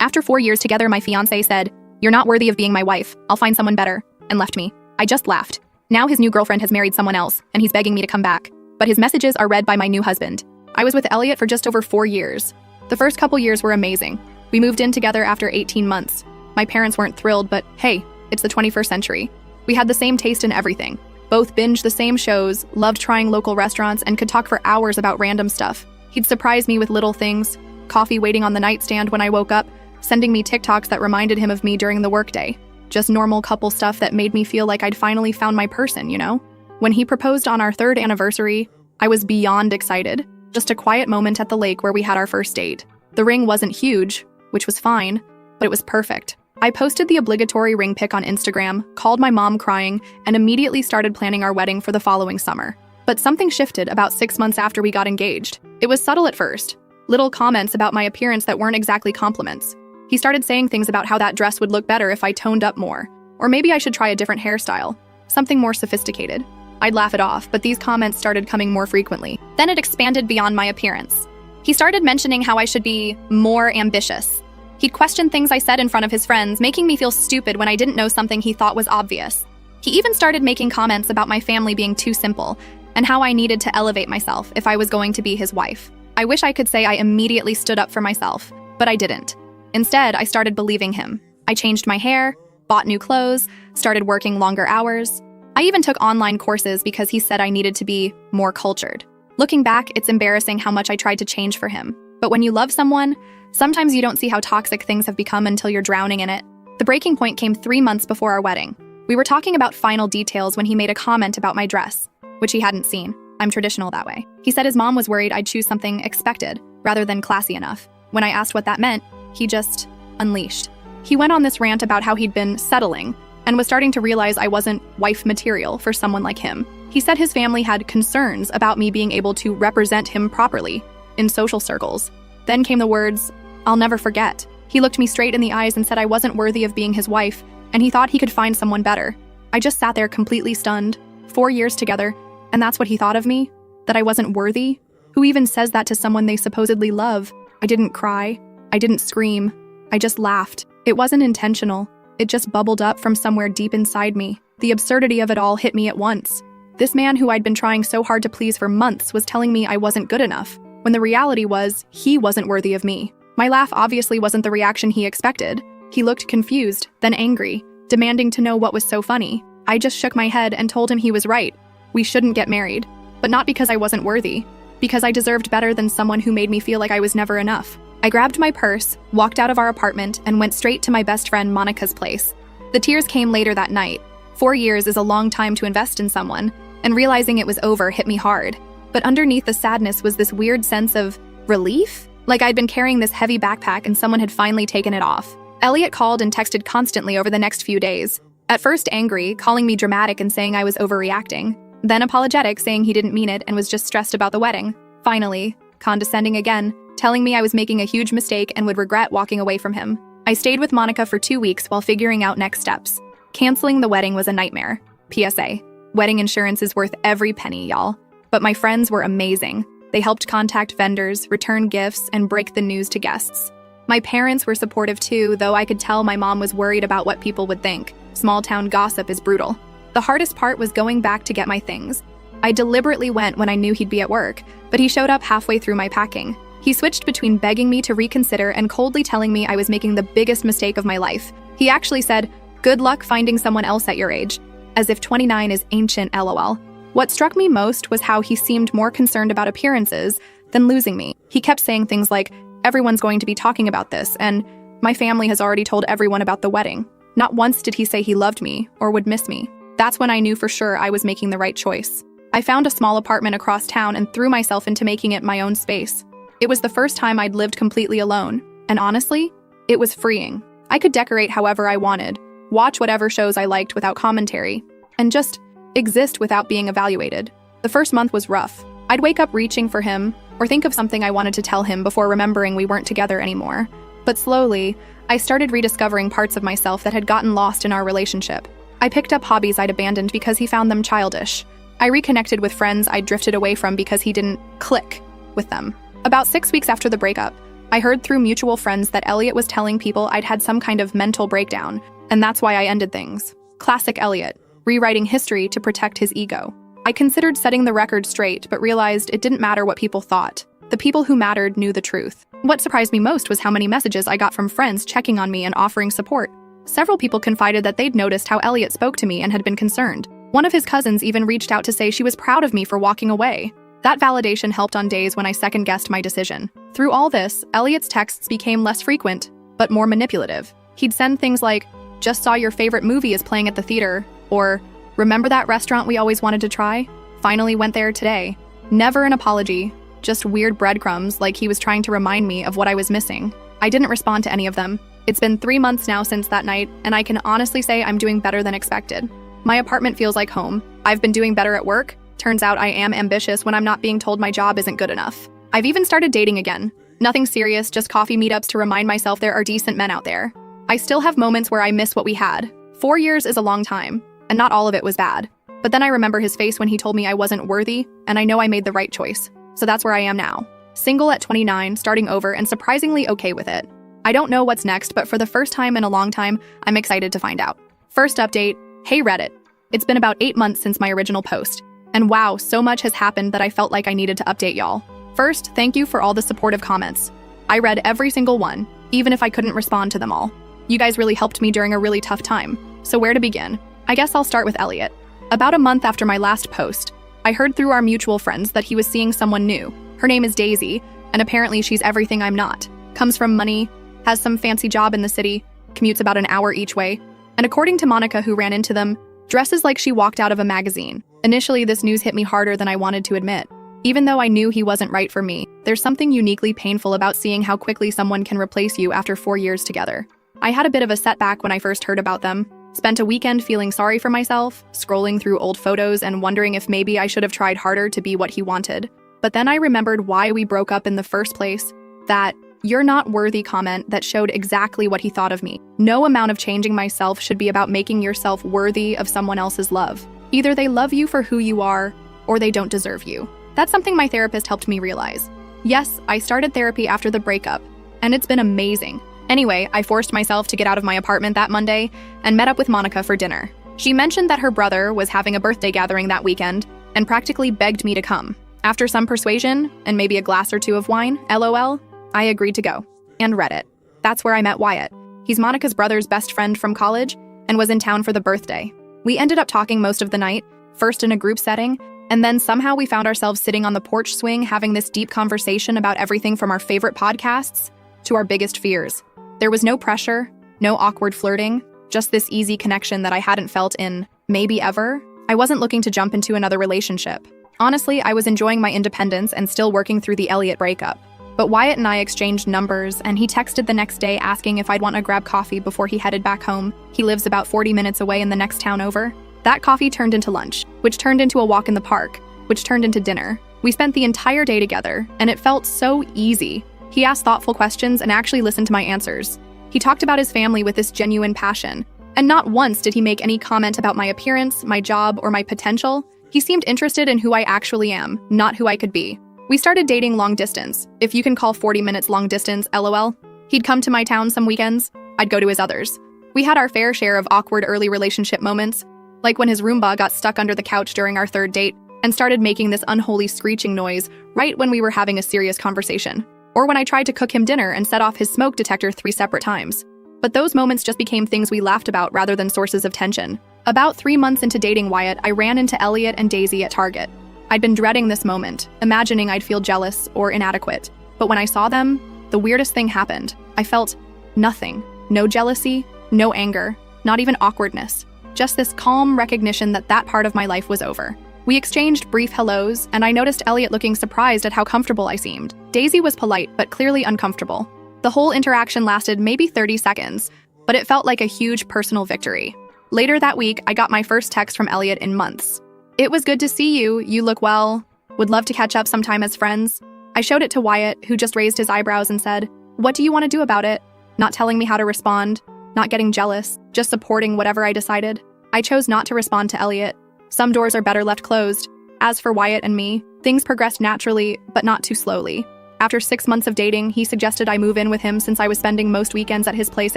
After 4 years together, my fiancé said, "You're not worthy of being my wife. I'll find someone better," and left me. I just laughed. Now his new girlfriend has married someone else, and he's begging me to come back. But his messages are read by my new husband. I was with Elliot for just over 4 years. The first couple years were amazing. We moved in together after 18 months. My parents weren't thrilled, but hey, it's the 21st century. We had the same taste in everything. Both binged the same shows, loved trying local restaurants, and could talk for hours about random stuff. He'd surprise me with little things, coffee waiting on the nightstand when I woke up, sending me TikToks that reminded him of me during the workday. Just normal couple stuff that made me feel like I'd finally found my person, you know? When he proposed on our 3rd anniversary, I was beyond excited. Just a quiet moment at the lake where we had our first date. The ring wasn't huge, which was fine, but it was perfect. I posted the obligatory ring pic on Instagram, called my mom crying, and immediately started planning our wedding for the following summer. But something shifted about 6 months after we got engaged. It was subtle at first. Little comments about my appearance that weren't exactly compliments. He started saying things about how that dress would look better if I toned up more. Or maybe I should try a different hairstyle. Something more sophisticated. I'd laugh it off, but these comments started coming more frequently. Then it expanded beyond my appearance. He started mentioning how I should be more ambitious. He'd question things I said in front of his friends, making me feel stupid when I didn't know something he thought was obvious. He even started making comments about my family being too simple, and how I needed to elevate myself if I was going to be his wife. I wish I could say I immediately stood up for myself, but I didn't. Instead, I started believing him. I changed my hair, bought new clothes, started working longer hours. I even took online courses because he said I needed to be more cultured. Looking back, it's embarrassing how much I tried to change for him. But when you love someone, sometimes you don't see how toxic things have become until you're drowning in it. The breaking point came 3 months before our wedding. We were talking about final details when he made a comment about my dress, which he hadn't seen. I'm traditional that way. He said his mom was worried I'd choose something expected rather than classy enough. When I asked what that meant, he just unleashed. He went on this rant about how he'd been settling and was starting to realize I wasn't wife material for someone like him. He said his family had concerns about me being able to represent him properly in social circles. Then came the words, "I'll never forget." He looked me straight in the eyes and said I wasn't worthy of being his wife, and he thought he could find someone better. I just sat there completely stunned. 4 years together, and that's what he thought of me? That I wasn't worthy? Who even says that to someone they supposedly love? I didn't cry. I didn't scream. I just laughed. It wasn't intentional. It just bubbled up from somewhere deep inside me. The absurdity of it all hit me at once. This man who I'd been trying so hard to please for months was telling me I wasn't good enough, when the reality was he wasn't worthy of me. My laugh obviously wasn't the reaction he expected. He looked confused, then angry, demanding to know what was so funny. I just shook my head and told him he was right. We shouldn't get married. But not because I wasn't worthy, because I deserved better than someone who made me feel like I was never enough. I grabbed my purse, walked out of our apartment, and went straight to my best friend Monica's place. The tears came later that night. 4 years is a long time to invest in someone, and realizing it was over hit me hard. But underneath the sadness was this weird sense of relief? Like I'd been carrying this heavy backpack and someone had finally taken it off. Elliot called and texted constantly over the next few days. At first angry, calling me dramatic and saying I was overreacting. Then apologetic, saying he didn't mean it and was just stressed about the wedding. Finally, condescending again, telling me I was making a huge mistake and would regret walking away from him. I stayed with Monica for 2 weeks while figuring out next steps. Canceling the wedding was a nightmare. PSA. Wedding insurance is worth every penny, y'all. But my friends were amazing. They helped contact vendors, return gifts, and break the news to guests. My parents were supportive too, though I could tell my mom was worried about what people would think. Small town gossip is brutal. The hardest part was going back to get my things. I deliberately went when I knew he'd be at work, but he showed up halfway through my packing. He switched between begging me to reconsider and coldly telling me I was making the biggest mistake of my life. He actually said, "Good luck finding someone else at your age," as if 29 is ancient, lol. What struck me most was how he seemed more concerned about appearances than losing me. He kept saying things like, "Everyone's going to be talking about this," and "My family has already told everyone about the wedding." Not once did he say he loved me or would miss me. That's when I knew for sure I was making the right choice. I found a small apartment across town and threw myself into making it my own space. It was the first time I'd lived completely alone, and honestly, it was freeing. I could decorate however I wanted, watch whatever shows I liked without commentary, and just exist without being evaluated. The first month was rough. I'd wake up reaching for him, or think of something I wanted to tell him before remembering we weren't together anymore. But slowly, I started rediscovering parts of myself that had gotten lost in our relationship. I picked up hobbies I'd abandoned because he found them childish. I reconnected with friends I'd drifted away from because he didn't click with them. About 6 weeks after the breakup, I heard through mutual friends that Elliot was telling people I'd had some kind of mental breakdown, and that's why I ended things. Classic Elliot, rewriting history to protect his ego. I considered setting the record straight, but realized it didn't matter what people thought. The people who mattered knew the truth. What surprised me most was how many messages I got from friends checking on me and offering support. Several people confided that they'd noticed how Elliot spoke to me and had been concerned. One of his cousins even reached out to say she was proud of me for walking away. That validation helped on days when I second-guessed my decision. Through all this, Elliot's texts became less frequent, but more manipulative. He'd send things like, "Just saw your favorite movie is playing at the theater," or "Remember that restaurant we always wanted to try? Finally went there today." Never an apology, just weird breadcrumbs like he was trying to remind me of what I was missing. I didn't respond to any of them. It's been 3 months now since that night, and I can honestly say I'm doing better than expected. My apartment feels like home. I've been doing better at work. Turns out I am ambitious when I'm not being told my job isn't good enough. I've even started dating again. Nothing serious, just coffee meetups to remind myself there are decent men out there. I still have moments where I miss what we had. 4 years is a long time, and not all of it was bad. But then I remember his face when he told me I wasn't worthy, and I know I made the right choice. So that's where I am now. Single at 29, starting over, and surprisingly okay with it. I don't know what's next, but for the first time in a long time, I'm excited to find out. First update, hey Reddit. It's been about 8 months since my original post. And wow, so much has happened that I felt like I needed to update y'all. First, thank you for all the supportive comments. I read every single one, even if I couldn't respond to them all. You guys really helped me during a really tough time. So where to begin? I guess I'll start with Elliot. About a month after my last post, I heard through our mutual friends that he was seeing someone new. Her name is Daisy, and apparently she's everything I'm not. Comes from money, has some fancy job in the city, commutes about an hour each way, and according to Monica, who ran into them, dresses like she walked out of a magazine. Initially, this news hit me harder than I wanted to admit. Even though I knew he wasn't right for me, there's something uniquely painful about seeing how quickly someone can replace you after 4 years together. I had a bit of a setback when I first heard about them. Spent a weekend feeling sorry for myself, scrolling through old photos and wondering if maybe I should have tried harder to be what he wanted. But then I remembered why we broke up in the first place, that "you're not worthy" comment that showed exactly what he thought of me. No amount of changing myself should be about making yourself worthy of someone else's love. Either they love you for who you are, or they don't deserve you. That's something my therapist helped me realize. Yes, I started therapy after the breakup, and it's been amazing. Anyway, I forced myself to get out of my apartment that Monday and met up with Monica for dinner. She mentioned that her brother was having a birthday gathering that weekend and practically begged me to come. After some persuasion and maybe a glass or two of wine, LOL, I agreed to go and read it. That's where I met Wyatt. He's Monica's brother's best friend from college and was in town for the birthday. We ended up talking most of the night, first in a group setting, and then somehow we found ourselves sitting on the porch swing having this deep conversation about everything from our favorite podcasts to our biggest fears. There was no pressure, no awkward flirting, just this easy connection that I hadn't felt in maybe ever. I wasn't looking to jump into another relationship. Honestly, I was enjoying my independence and still working through the Elliot breakup. But Wyatt and I exchanged numbers, and he texted the next day asking if I'd want to grab coffee before he headed back home. He lives about 40 minutes away in the next town over. That coffee turned into lunch, which turned into a walk in the park, which turned into dinner. We spent the entire day together, and it felt so easy. He asked thoughtful questions and actually listened to my answers. He talked about his family with this genuine passion, and not once did he make any comment about my appearance, my job, or my potential. He seemed interested in who I actually am, not who I could be. We started dating long distance, if you can call 40 minutes long distance, LOL. He'd come to my town some weekends, I'd go to his others. We had our fair share of awkward early relationship moments, like when his Roomba got stuck under the couch during our third date and started making this unholy screeching noise right when we were having a serious conversation. Or when I tried to cook him dinner and set off his smoke detector 3 separate times. But those moments just became things we laughed about rather than sources of tension. About 3 months into dating Wyatt, I ran into Elliot and Daisy at Target. I'd been dreading this moment, imagining I'd feel jealous or inadequate. But when I saw them, the weirdest thing happened. I felt nothing. No jealousy, no anger, not even awkwardness. Just this calm recognition that that part of my life was over. We exchanged brief hellos, and I noticed Elliot looking surprised at how comfortable I seemed. Daisy was polite, but clearly uncomfortable. The whole interaction lasted maybe 30 seconds, but it felt like a huge personal victory. Later that week, I got my first text from Elliot in months. "It was good to see you. You look well. Would love to catch up sometime as friends." I showed it to Wyatt, who just raised his eyebrows and said, "What do you want to do about it?" Not telling me how to respond, not getting jealous, just supporting whatever I decided. I chose not to respond to Elliot. Some doors are better left closed. As for Wyatt and me, things progressed naturally, but not too slowly. After 6 months of dating, he suggested I move in with him since I was spending most weekends at his place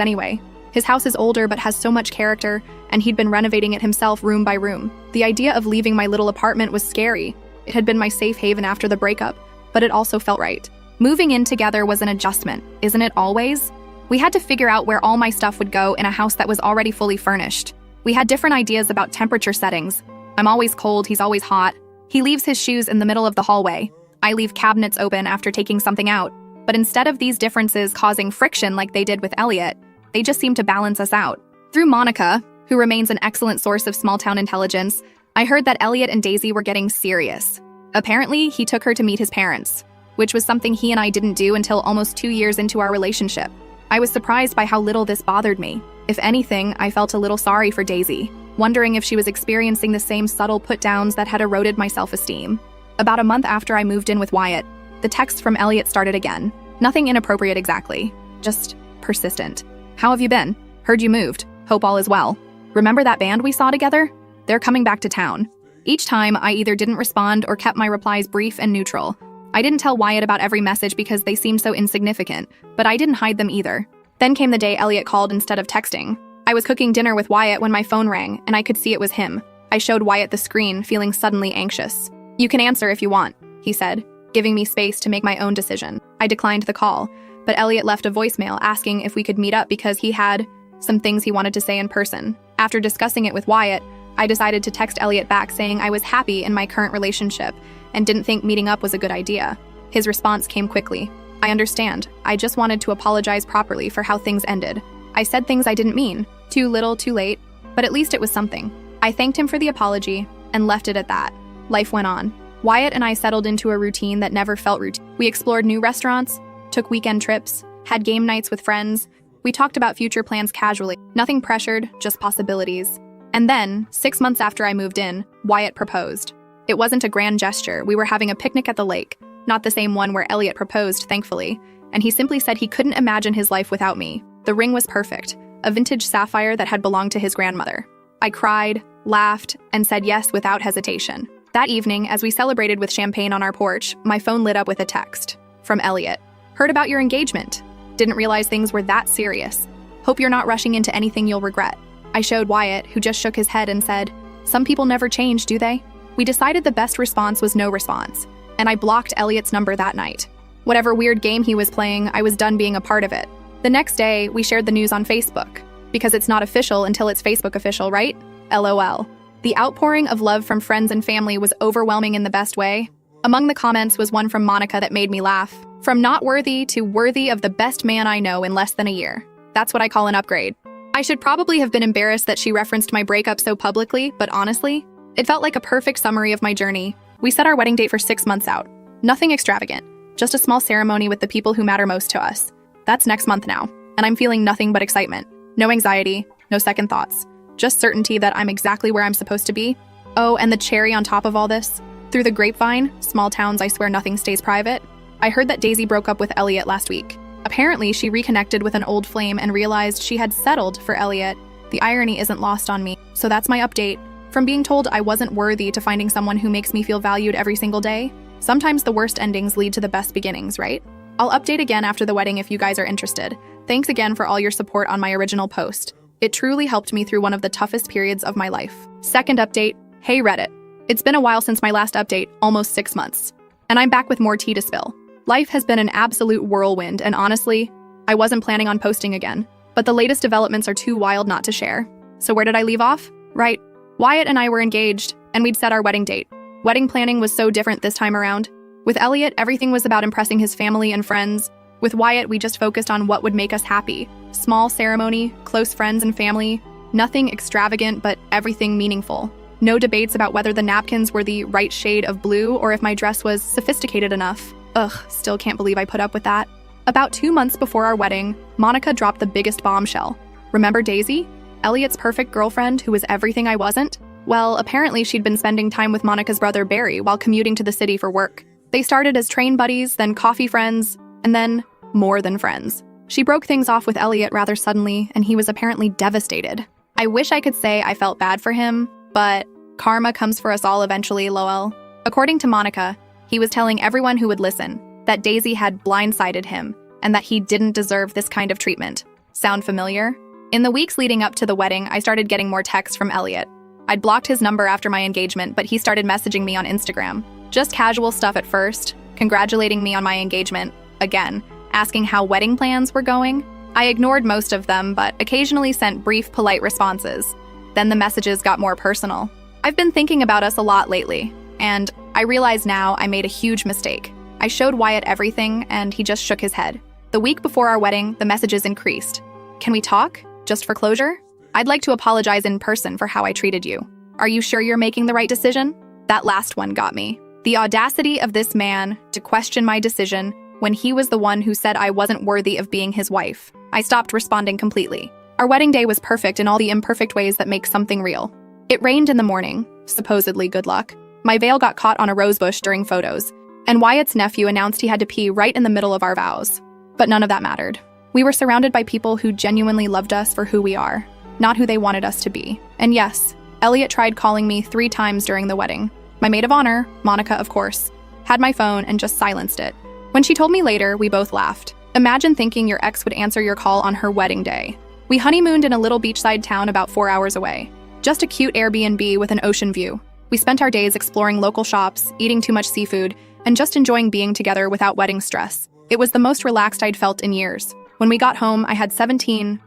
anyway. His house is older but has so much character, and he'd been renovating it himself room by room. The idea of leaving my little apartment was scary. It had been my safe haven after the breakup, but it also felt right. Moving in together was an adjustment, isn't it always? We had to figure out where all my stuff would go in a house that was already fully furnished. We had different ideas about temperature settings. I'm always cold, he's always hot. He leaves his shoes in the middle of the hallway. I leave cabinets open after taking something out. But instead of these differences causing friction like they did with Elliot, they just seem to balance us out. Through Monica, who remains an excellent source of small-town intelligence, I heard that Elliot and Daisy were getting serious. Apparently, he took her to meet his parents, which was something he and I didn't do until almost 2 years into our relationship. I was surprised by how little this bothered me. If anything, I felt a little sorry for Daisy, wondering if she was experiencing the same subtle put-downs that had eroded my self-esteem. About a month after I moved in with Wyatt, the texts from Elliot started again. Nothing inappropriate exactly, just persistent. How have you been? Heard you moved. Hope all is well. Remember that band we saw together? They're coming back to town. Each time, I either didn't respond or kept my replies brief and neutral. I didn't tell Wyatt about every message because they seemed so insignificant, but I didn't hide them either. Then came the day Elliot called instead of texting. I was cooking dinner with Wyatt when my phone rang, and I could see it was him. I showed Wyatt the screen, feeling suddenly anxious. "You can answer if you want," he said, giving me space to make my own decision. I declined the call, but Elliot left a voicemail asking if we could meet up because he had some things he wanted to say in person. After discussing it with Wyatt, I decided to text Elliot back saying I was happy in my current relationship and didn't think meeting up was a good idea. His response came quickly. "I understand. I just wanted to apologize properly for how things ended. I said things I didn't mean. Too little, too late, but at least it was something." I thanked him for the apology and left it at that. Life went on. Wyatt and I settled into a routine that never felt routine. We explored new restaurants, took weekend trips, had game nights with friends. We talked about future plans casually. Nothing pressured, just possibilities. And then, 6 months after I moved in, Wyatt proposed. It wasn't a grand gesture. We were having a picnic at the lake, not the same one where Elliot proposed, thankfully, and he simply said he couldn't imagine his life without me. The ring was perfect, a vintage sapphire that had belonged to his grandmother. I cried, laughed, and said yes without hesitation. That evening, as we celebrated with champagne on our porch, my phone lit up with a text from Elliot. "Heard about your engagement. Didn't realize things were that serious. Hope you're not rushing into anything you'll regret." I showed Wyatt, who just shook his head and said, "Some people never change, do they?" We decided the best response was no response, and I blocked Elliot's number that night. Whatever weird game he was playing, I was done being a part of it. The next day, we shared the news on Facebook, because it's not official until it's Facebook official, right? LOL. The outpouring of love from friends and family was overwhelming in the best way. Among the comments was one from Monica that made me laugh. "From not worthy to worthy of the best man I know in less than a year. That's what I call an upgrade." I should probably have been embarrassed that she referenced my breakup so publicly, but honestly, it felt like a perfect summary of my journey. We set our wedding date for 6 months out. Nothing extravagant, just a small ceremony with the people who matter most to us. That's next month now, and I'm feeling nothing but excitement. No anxiety, no second thoughts. Just certainty that I'm exactly where I'm supposed to be. Oh, and the cherry on top of all this. Through the grapevine, small towns I swear nothing stays private, I heard that Daisy broke up with Elliot last week. Apparently, she reconnected with an old flame and realized she had settled for Elliot. The irony isn't lost on me, so that's my update. From being told I wasn't worthy to finding someone who makes me feel valued every single day, sometimes the worst endings lead to the best beginnings, right? I'll update again after the wedding if you guys are interested. Thanks again for all your support on my original post. It truly helped me through one of the toughest periods of my life. Second update, hey Reddit. It's been a while since my last update, almost 6 months. And I'm back with more tea to spill. Life has been an absolute whirlwind, and honestly, I wasn't planning on posting again. But the latest developments are too wild not to share. So where did I leave off? Right, Wyatt and I were engaged, and we'd set our wedding date. Wedding planning was so different this time around. With Elliot, everything was about impressing his family and friends. With Wyatt, we just focused on what would make us happy. Small ceremony, close friends and family, nothing extravagant, but everything meaningful. No debates about whether the napkins were the right shade of blue or if my dress was sophisticated enough. Ugh, still can't believe I put up with that. About 2 months before our wedding, Monica dropped the biggest bombshell. Remember Daisy? Elliot's perfect girlfriend who was everything I wasn't? Well, apparently she'd been spending time with Monica's brother Barry while commuting to the city for work. They started as train buddies, then coffee friends, and then more than friends. She broke things off with Elliot rather suddenly, and he was apparently devastated. I wish I could say I felt bad for him, but karma comes for us all eventually, lol. According to Monica, he was telling everyone who would listen that Daisy had blindsided him and that he didn't deserve this kind of treatment. Sound familiar? In the weeks leading up to the wedding, I started getting more texts from Elliot. I'd blocked his number after my engagement, but he started messaging me on Instagram. Just casual stuff at first, congratulating me on my engagement, again, asking how wedding plans were going. I ignored most of them, but occasionally sent brief, polite responses. Then the messages got more personal. I've been thinking about us a lot lately, and I realize now I made a huge mistake. I showed Wyatt everything, and he just shook his head. The week before our wedding, the messages increased. Can we talk? Just for closure? I'd like to apologize in person for how I treated you. Are you sure you're making the right decision? That last one got me. The audacity of this man to question my decision when he was the one who said I wasn't worthy of being his wife. I stopped responding completely. Our wedding day was perfect in all the imperfect ways that make something real. It rained in the morning, supposedly good luck. My veil got caught on a rosebush during photos, and Wyatt's nephew announced he had to pee right in the middle of our vows. But none of that mattered. We were surrounded by people who genuinely loved us for who we are, not who they wanted us to be. And yes, Elliot tried calling me 3 times during the wedding. My maid of honor, Monica of course, had my phone and just silenced it. When she told me later, we both laughed. Imagine thinking your ex would answer your call on her wedding day. We honeymooned in a little beachside town about 4 hours away. Just a cute Airbnb with an ocean view. We spent our days exploring local shops, eating too much seafood, and just enjoying being together without wedding stress. It was the most relaxed I'd felt in years. When we got home, I had 17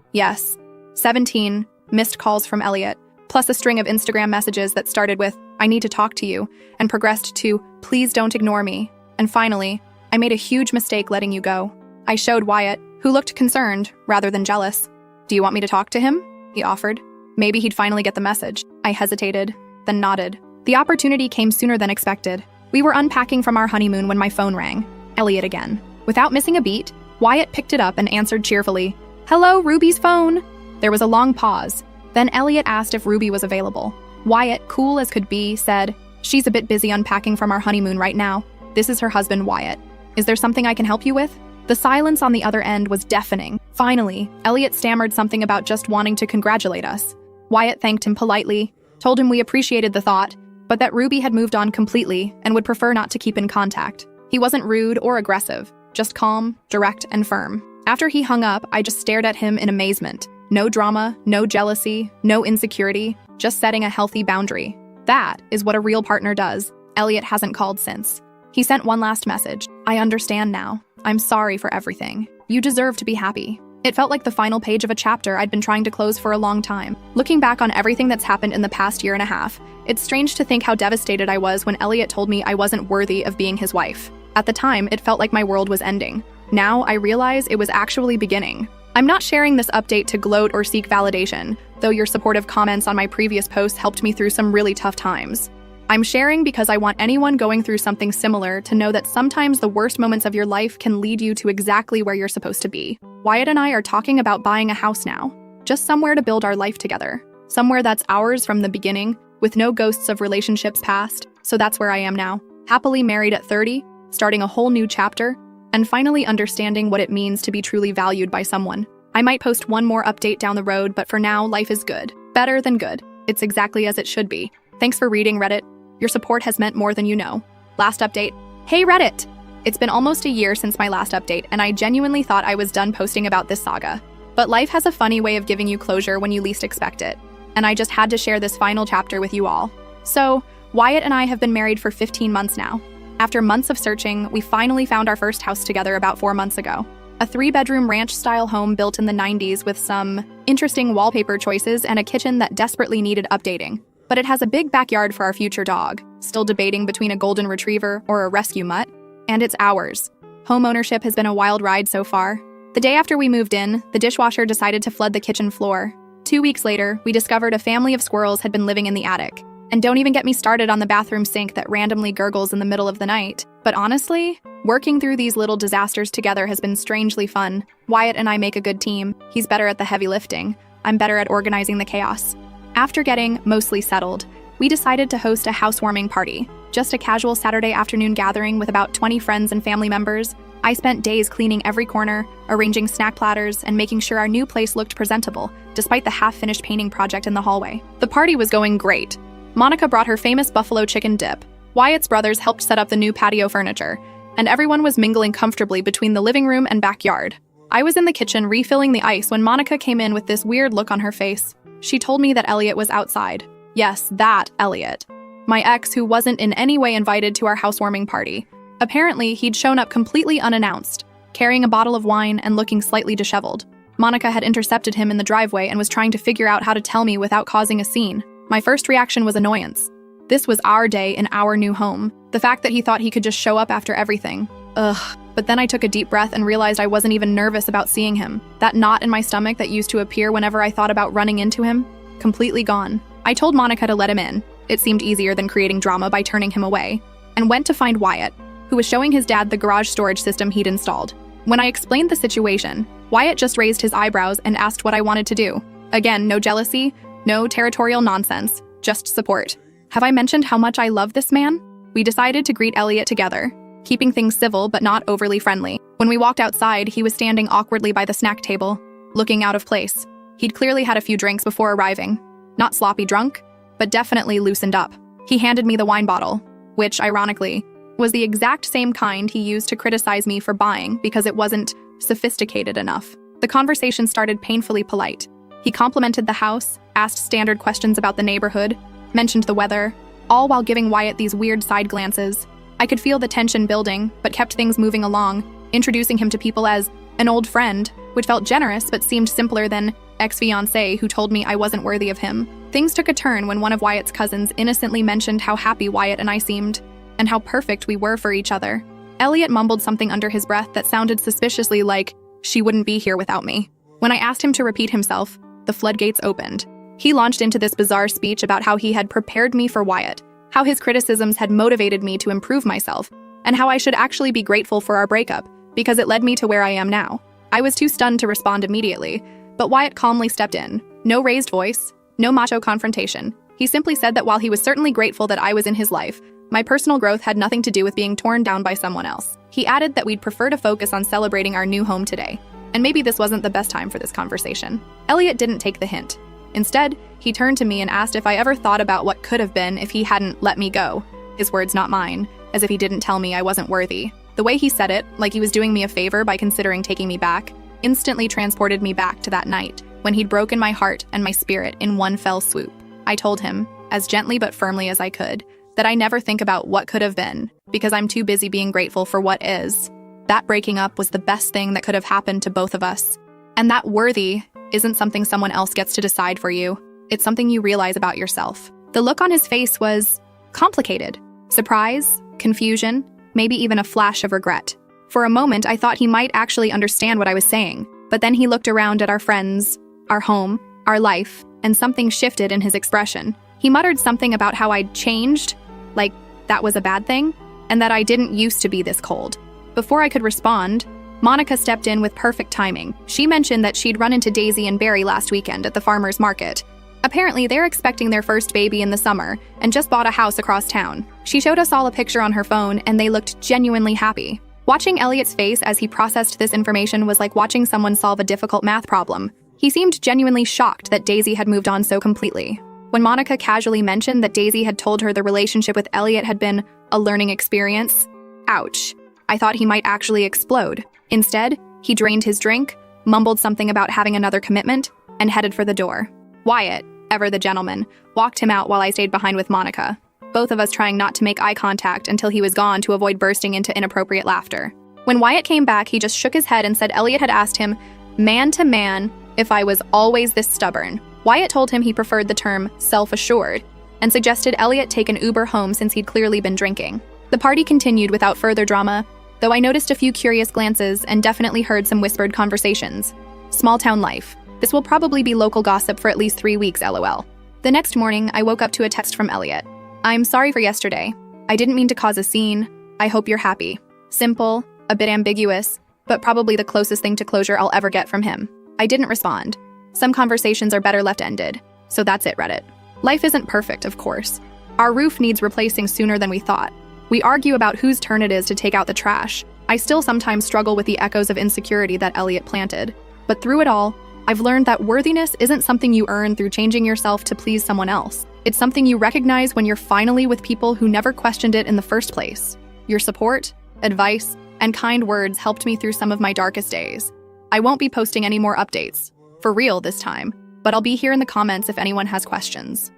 missed calls from Elliot, plus a string of Instagram messages that started with, "I need to talk to you," and progressed to, "Please don't ignore me." And finally, I made a huge mistake letting you go. I showed Wyatt, who looked concerned rather than jealous. "Do you want me to talk to him?" he offered. Maybe he'd finally get the message. I hesitated, then nodded. The opportunity came sooner than expected. We were unpacking from our honeymoon when my phone rang. Elliot again. Without missing a beat, Wyatt picked it up and answered cheerfully, "Hello, Ruby's phone." There was a long pause. Then Elliot asked if Ruby was available. Wyatt, cool as could be, said, "She's a bit busy unpacking from our honeymoon right now. This is her husband, Wyatt. Is there something I can help you with?" The silence on the other end was deafening. Finally, Elliot stammered something about just wanting to congratulate us. Wyatt thanked him politely, told him we appreciated the thought, but that Ruby had moved on completely and would prefer not to keep in contact. He wasn't rude or aggressive, just calm, direct, and firm. After he hung up, I just stared at him in amazement. No drama, no jealousy, no insecurity, just setting a healthy boundary. That is what a real partner does. Elliot hasn't called since. He sent one last message. "I understand now. I'm sorry for everything. You deserve to be happy." It felt like the final page of a chapter I'd been trying to close for a long time. Looking back on everything that's happened in the past year and a half, it's strange to think how devastated I was when Elliot told me I wasn't worthy of being his wife. At the time, it felt like my world was ending. Now I realize it was actually beginning. I'm not sharing this update to gloat or seek validation, though your supportive comments on my previous posts helped me through some really tough times. I'm sharing because I want anyone going through something similar to know that sometimes the worst moments of your life can lead you to exactly where you're supposed to be. Wyatt and I are talking about buying a house now. Just somewhere to build our life together. Somewhere that's ours from the beginning, with no ghosts of relationships past. So that's where I am now. Happily married at 30, starting a whole new chapter, and finally understanding what it means to be truly valued by someone. I might post one more update down the road, but for now, life is good. Better than good. It's exactly as it should be. Thanks for reading, Reddit. Your support has meant more than you know. Last update. Hey, Reddit! It's been almost a year since my last update, and I genuinely thought I was done posting about this saga. But life has a funny way of giving you closure when you least expect it, and I just had to share this final chapter with you all. So, Wyatt and I have been married for 15 months now. After months of searching, we finally found our first house together about 4 months ago. A 3-bedroom ranch-style home built in the 90s with some interesting wallpaper choices and a kitchen that desperately needed updating. But it has a big backyard for our future dog, still debating between a golden retriever or a rescue mutt, and it's ours. Home ownership has been a wild ride so far. The day after we moved in, the dishwasher decided to flood the kitchen floor. 2 weeks later, we discovered a family of squirrels had been living in the attic. And don't even get me started on the bathroom sink that randomly gurgles in the middle of the night. But honestly, working through these little disasters together has been strangely fun. Wyatt and I make a good team. He's better at the heavy lifting. I'm better at organizing the chaos. After getting mostly settled, we decided to host a housewarming party. Just a casual Saturday afternoon gathering with about 20 friends and family members. I spent days cleaning every corner, arranging snack platters, and making sure our new place looked presentable, despite the half-finished painting project in the hallway. The party was going great. Monica brought her famous buffalo chicken dip. Wyatt's brothers helped set up the new patio furniture, and everyone was mingling comfortably between the living room and backyard. I was in the kitchen refilling the ice when Monica came in with this weird look on her face. She told me that Elliot was outside. Yes, that Elliot. My ex, who wasn't in any way invited to our housewarming party. Apparently, he'd shown up completely unannounced, carrying a bottle of wine and looking slightly disheveled. Monica had intercepted him in the driveway and was trying to figure out how to tell me without causing a scene. My first reaction was annoyance. This was our day in our new home. The fact that he thought he could just show up after everything. Ugh. But then I took a deep breath and realized I wasn't even nervous about seeing him. That knot in my stomach that used to appear whenever I thought about running into him, completely gone. I told Monica to let him in. It seemed easier than creating drama by turning him away, and went to find Wyatt, who was showing his dad the garage storage system he'd installed. When I explained the situation, Wyatt just raised his eyebrows and asked what I wanted to do. Again, no jealousy, no territorial nonsense, just support. Have I mentioned how much I love this man? We decided to greet Elliot together, keeping things civil but not overly friendly. When we walked outside, he was standing awkwardly by the snack table, looking out of place. He'd clearly had a few drinks before arriving. Not sloppy drunk, but definitely loosened up. He handed me the wine bottle, which, ironically, was the exact same kind he used to criticize me for buying because it wasn't sophisticated enough. The conversation started painfully polite. He complimented the house, asked standard questions about the neighborhood, mentioned the weather, all while giving Wyatt these weird side glances. I could feel the tension building, but kept things moving along, introducing him to people as an old friend, which felt generous but seemed simpler than ex-fiancé who told me I wasn't worthy of him. Things took a turn when one of Wyatt's cousins innocently mentioned how happy Wyatt and I seemed, and how perfect we were for each other. Elliot mumbled something under his breath that sounded suspiciously like, "She wouldn't be here without me." When I asked him to repeat himself, the floodgates opened. He launched into this bizarre speech about how he had prepared me for Wyatt, how his criticisms had motivated me to improve myself, and how I should actually be grateful for our breakup, because it led me to where I am now. I was too stunned to respond immediately, but Wyatt calmly stepped in. No raised voice, no macho confrontation. He simply said that while he was certainly grateful that I was in his life, my personal growth had nothing to do with being torn down by someone else. He added that we'd prefer to focus on celebrating our new home today, and maybe this wasn't the best time for this conversation. Elliot didn't take the hint. Instead, he turned to me and asked if I ever thought about what could have been if he hadn't let me go. His words, not mine, as if he didn't tell me I wasn't worthy. The way he said it, like he was doing me a favor by considering taking me back, instantly transported me back to that night, when he'd broken my heart and my spirit in one fell swoop. I told him, as gently but firmly as I could, that I never think about what could have been, because I'm too busy being grateful for what is. That breaking up was the best thing that could have happened to both of us. And that worthy isn't something someone else gets to decide for you. It's something you realize about yourself. The look on his face was complicated. Surprise, confusion, maybe even a flash of regret. For a moment, I thought he might actually understand what I was saying, but then he looked around at our friends, our home, our life, and something shifted in his expression. He muttered something about how I'd changed, like that was a bad thing, and that I didn't used to be this cold. Before I could respond, Monica stepped in with perfect timing. She mentioned that she'd run into Daisy and Barry last weekend at the farmer's market. Apparently, they're expecting their first baby in the summer and just bought a house across town. She showed us all a picture on her phone, and they looked genuinely happy. Watching Elliot's face as he processed this information was like watching someone solve a difficult math problem. He seemed genuinely shocked that Daisy had moved on so completely. When Monica casually mentioned that Daisy had told her the relationship with Elliot had been a learning experience, ouch, I thought he might actually explode. Instead, he drained his drink, mumbled something about having another commitment, and headed for the door. Wyatt, ever the gentleman, walked him out while I stayed behind with Monica, both of us trying not to make eye contact until he was gone to avoid bursting into inappropriate laughter. When Wyatt came back, he just shook his head and said Elliot had asked him, man to man, if I was always this stubborn. Wyatt told him he preferred the term self-assured and suggested Elliot take an Uber home since he'd clearly been drinking. The party continued without further drama, though I noticed a few curious glances and definitely heard some whispered conversations. Small town life. This will probably be local gossip for at least 3 weeks, LOL. The next morning, I woke up to a text from Elliot. I'm sorry for yesterday. I didn't mean to cause a scene. I hope you're happy. Simple, a bit ambiguous, but probably the closest thing to closure I'll ever get from him. I didn't respond. Some conversations are better left ended. So that's it, Reddit. Life isn't perfect, of course. Our roof needs replacing sooner than we thought. We argue about whose turn it is to take out the trash. I still sometimes struggle with the echoes of insecurity that Elliot planted. But through it all, I've learned that worthiness isn't something you earn through changing yourself to please someone else. It's something you recognize when you're finally with people who never questioned it in the first place. Your support advice, and kind words helped me through some of my darkest days. I won't be posting any more updates, for real this time, but I'll be here in the comments if anyone has questions.